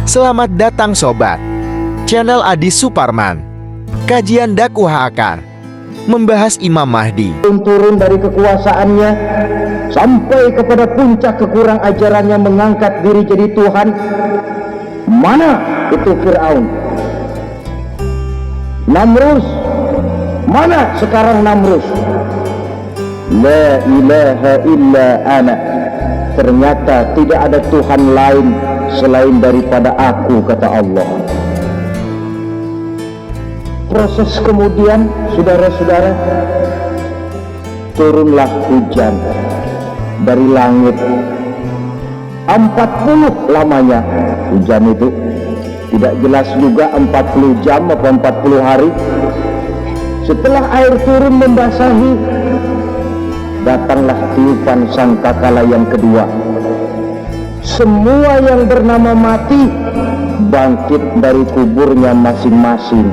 Selamat datang sobat, channel Adi Suparman. Kajian dakwah akar membahas Imam Mahdi turun dari kekuasaannya sampai kepada puncak kekurang ajarannya mengangkat diri jadi Tuhan. Mana itu Fir'aun? Namrus, mana sekarang Namrus? La ilaha illa ana. Ternyata tidak ada Tuhan lain selain daripada aku, kata Allah. Proses kemudian, saudara-saudara, turunlah hujan dari langit. 40 lamanya hujan itu, tidak jelas juga 40 jam atau 40 hari. Setelah air turun membasahi, datanglah tiupan sangkakala yang kedua. Semua yang bernama mati bangkit dari kuburnya masing-masing.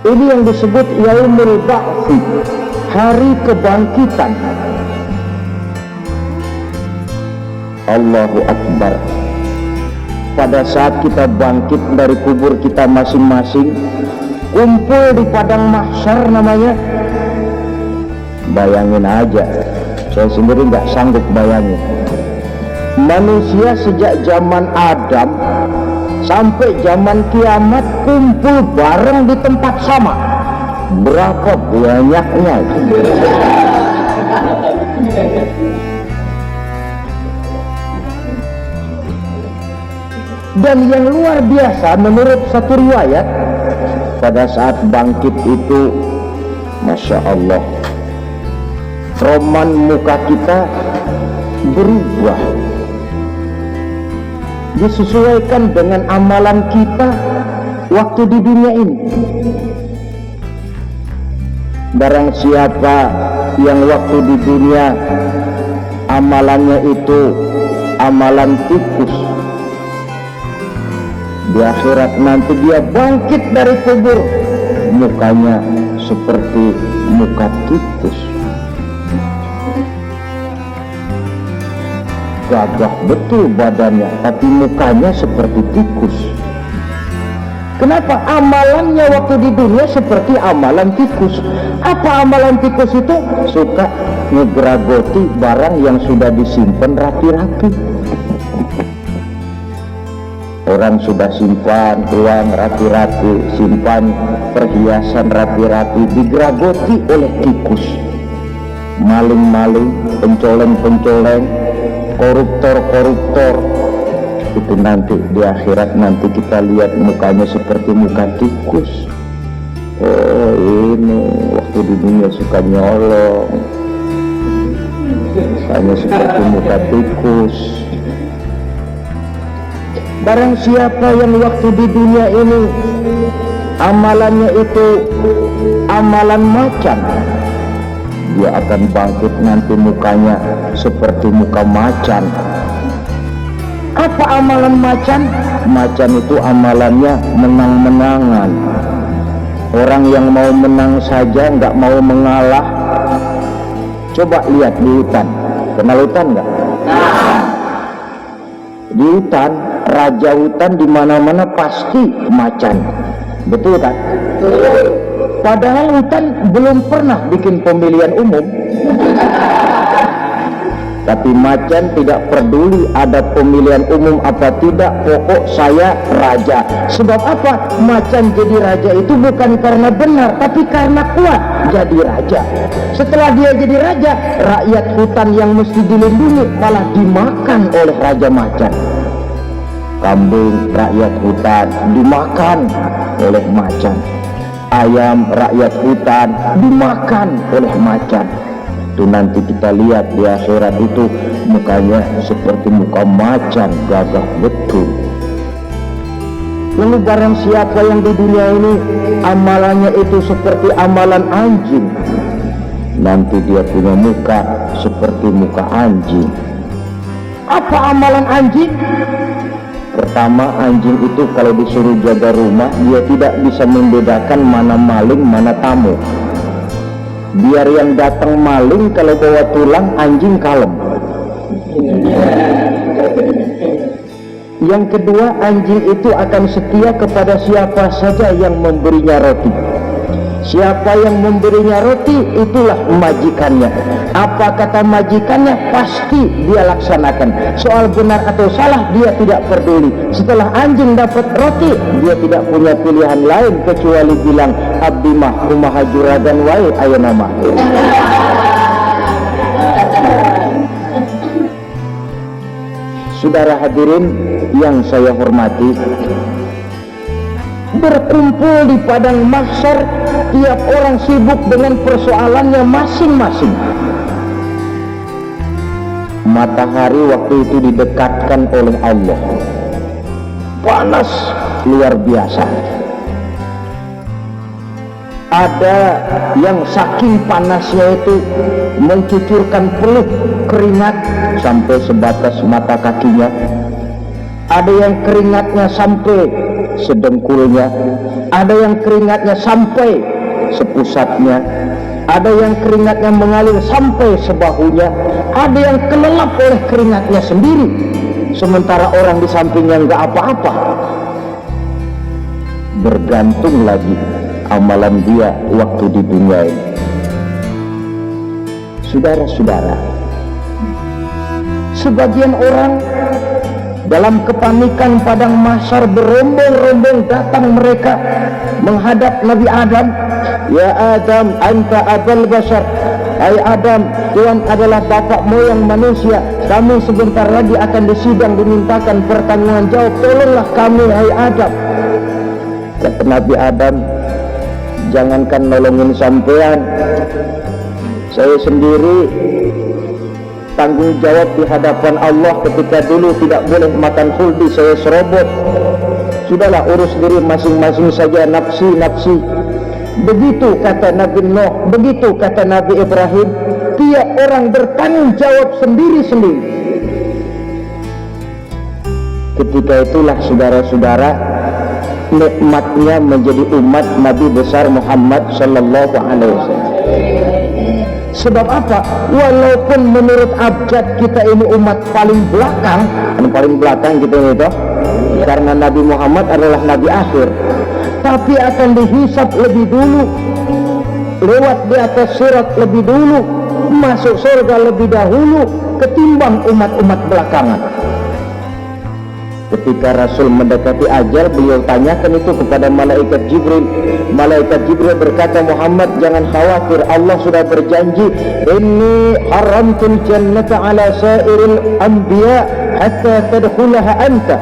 Ini yang disebut Yaumul Ba'thi, hari kebangkitan. Allahu Akbar. Pada saat kita bangkit dari kubur kita masing-masing, kumpul di padang mahsyar namanya. Bayangin aja, saya sendiri nggak sanggup bayangin. Manusia sejak zaman Adam sampai zaman kiamat kumpul bareng di tempat sama. Berapa banyaknya? Dan yang luar biasa menurut satu riwayat, pada saat bangkit itu, Masya Allah, roman muka kita berubah, disesuaikan dengan amalan kita waktu di dunia ini. Barang siapa yang waktu di dunia amalannya itu amalan tikus, di akhirat nanti dia bangkit dari kubur, mukanya seperti muka tikus. Gagah betul badannya, tapi mukanya seperti tikus. Kenapa? Amalannya waktu di dunia seperti amalan tikus. Apa amalan tikus itu? Suka ngegeragoti barang yang sudah disimpan rapi-rapi. Orang sudah simpan uang rapi-rapi, simpan perhiasan rapi-rapi, digeragoti oleh tikus. Maling-maling, pencoleng-pencoleng, koruptor-koruptor, itu nanti di akhirat nanti kita lihat mukanya seperti muka tikus. Oh, ini waktu di dunia suka nyolong, mukanya seperti muka tikus. Barang siapa yang waktu di dunia ini amalannya itu amalan macan, dia akan bangkit nanti mukanya seperti muka macan. Apa amalan macan? Macan itu amalannya menang-menangan. Orang yang mau menang saja, nggak mau mengalah. Coba lihat di hutan. Kenal hutan nggak? Di hutan, raja hutan di mana-mana pasti macan. Betul kan? Padahal hutan belum pernah bikin pemilihan umum. Tapi macan tidak peduli ada pemilihan umum apa tidak, pokok saya raja. Sebab apa? Macan jadi raja itu bukan karena benar, tapi karena kuat jadi raja. Setelah dia jadi raja, rakyat hutan yang mesti dilindungi malah dimakan oleh raja macan. Kambing rakyat hutan dimakan oleh macan. Ayam rakyat hutan dimakan oleh macan. Itu nanti kita lihat di akhirat itu mukanya seperti muka macan, gagah betul. Lalu barang siapa yang di dunia ini amalannya itu seperti amalan anjing, nanti dia punya muka seperti muka anjing. Apa amalan anjing? Pertama, anjing itu kalau disuruh jaga rumah, dia tidak bisa membedakan mana maling, mana tamu. Biar yang datang maling, kalau bawa tulang, anjing kalem. Yang kedua, anjing itu akan setia kepada siapa saja yang memberinya roti. Siapa yang memberinya roti, itulah majikannya. Apa kata majikannya, pasti dia laksanakan. Soal benar atau salah, dia tidak peduli. Setelah anjing dapat roti, dia tidak punya pilihan lain kecuali bilang, abdi mah kumaha juragan wae ayeuna mah. Saudara hadirin yang saya hormati, berkumpul di padang mahsyar, tiap orang sibuk dengan persoalannya masing-masing. Matahari waktu itu didekatkan oleh Allah, panas luar biasa. Ada yang saking panasnya itu mencucurkan peluh keringat sampai sebatas mata kakinya. Ada yang keringatnya sampai sedengkulnya, ada yang keringatnya sampai sepusatnya, ada yang keringatnya mengalir sampai sebahunya, ada yang kelelap oleh keringatnya sendiri, sementara orang di sampingnya nggak apa-apa. Bergantung lagi amalan dia waktu di dunia ini. Saudara-saudara, sebagian orang dalam kepanikan padang mahsyar berombong-rombong datang mereka menghadap Nabi Adam. Ya Adam, anta abal bashar. Hai Adam, Tuhan adalah bapak moyang manusia. Kami sebentar lagi akan disidang, dimintakan pertanggungan jawab. Tolonglah kami, hai Adam. Kata Nabi Adam, jangankan nolongin sampean, saya sendiri tanggung jawab di hadapan Allah. Ketika dulu tidak boleh makan fuldi, saya serobot. Sudahlah, urus diri masing-masing saja, nafsi. Begitu kata Nabi Nuh, begitu kata Nabi Ibrahim. Tiap orang bertanggung jawab sendiri-sendiri. Ketika itulah saudara-saudara, nikmatnya menjadi umat Nabi besar Muhammad sallallahu alaihi wasallam. Sebab apa? Walaupun menurut abjad kita ini umat paling belakang kita ini toh, karena Nabi Muhammad adalah Nabi akhir, tapi akan dihisab lebih dulu, lewat di atas sirat lebih dulu, masuk surga lebih dahulu ketimbang umat-umat belakangan. Ketika Rasul mendekati ajal, beliau tanyakan itu kepada malaikat Jibril. Malaikat Jibril berkata, Muhammad, jangan khawatir, Allah sudah berjanji, inni haramtul jannata ala sairil anbiya hatta tadkhulaha anta,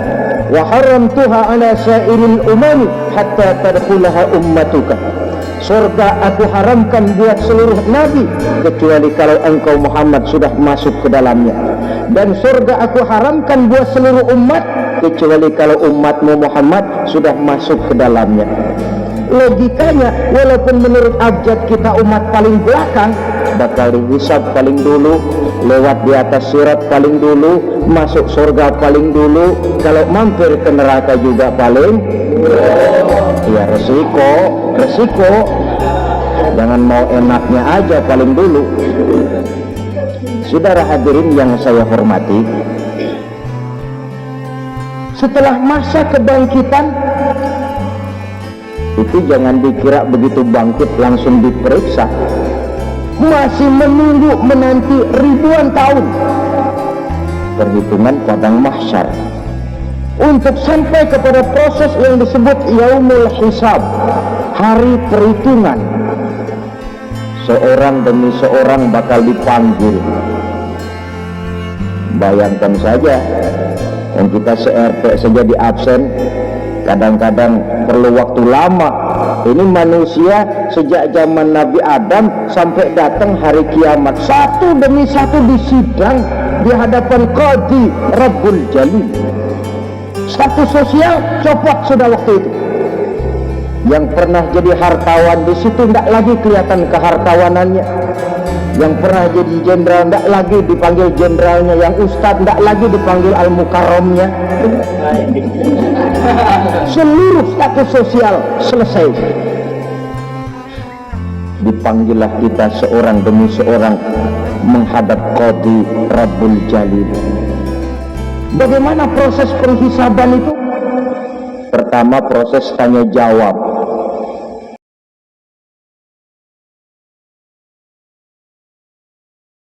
wa haramtuha ala sairil umami hatta tadkhulaha ummatuka. Surga aku haramkan buat seluruh nabi kecuali kalau engkau Muhammad sudah masuk ke dalamnya, dan surga aku haramkan buat seluruh umat kecuali kalau umatmu Muhammad sudah masuk ke dalamnya. Logikanya, walaupun menurut abjad kita umat paling belakang, bakal dihisab paling dulu, lewat di atas sirat paling dulu, masuk surga paling dulu, kalau mampir ke neraka juga paling. Ya resiko. Jangan mau enaknya aja paling dulu. Saudara hadirin yang saya hormati, setelah masa kebangkitan itu jangan dikira begitu bangkit langsung diperiksa. Masih menunggu menanti ribuan tahun perhitungan padang mahsyar untuk sampai kepada proses yang disebut yaumul hisab, hari perhitungan. Seorang demi seorang bakal dipanggil. Bayangkan saja, yang kita se-RT saja di absen, kadang-kadang perlu waktu lama. Ini manusia sejak zaman Nabi Adam sampai datang hari kiamat, satu demi satu disidang di hadapan Qadi Rabbul Jalil. Status sosial copot sudah waktu itu. Yang pernah jadi hartawan di situ tidak lagi kelihatan kehartawanannya. Yang pernah jadi jenderal tidak lagi dipanggil jenderalnya. Yang ustadz tidak lagi dipanggil al-mukarramnya. Seluruh status sosial selesai. Dipanggillah kita seorang demi seorang menghadap Qadi Rabbul Jalil. Bagaimana proses penghisaban itu? Pertama proses tanya jawab.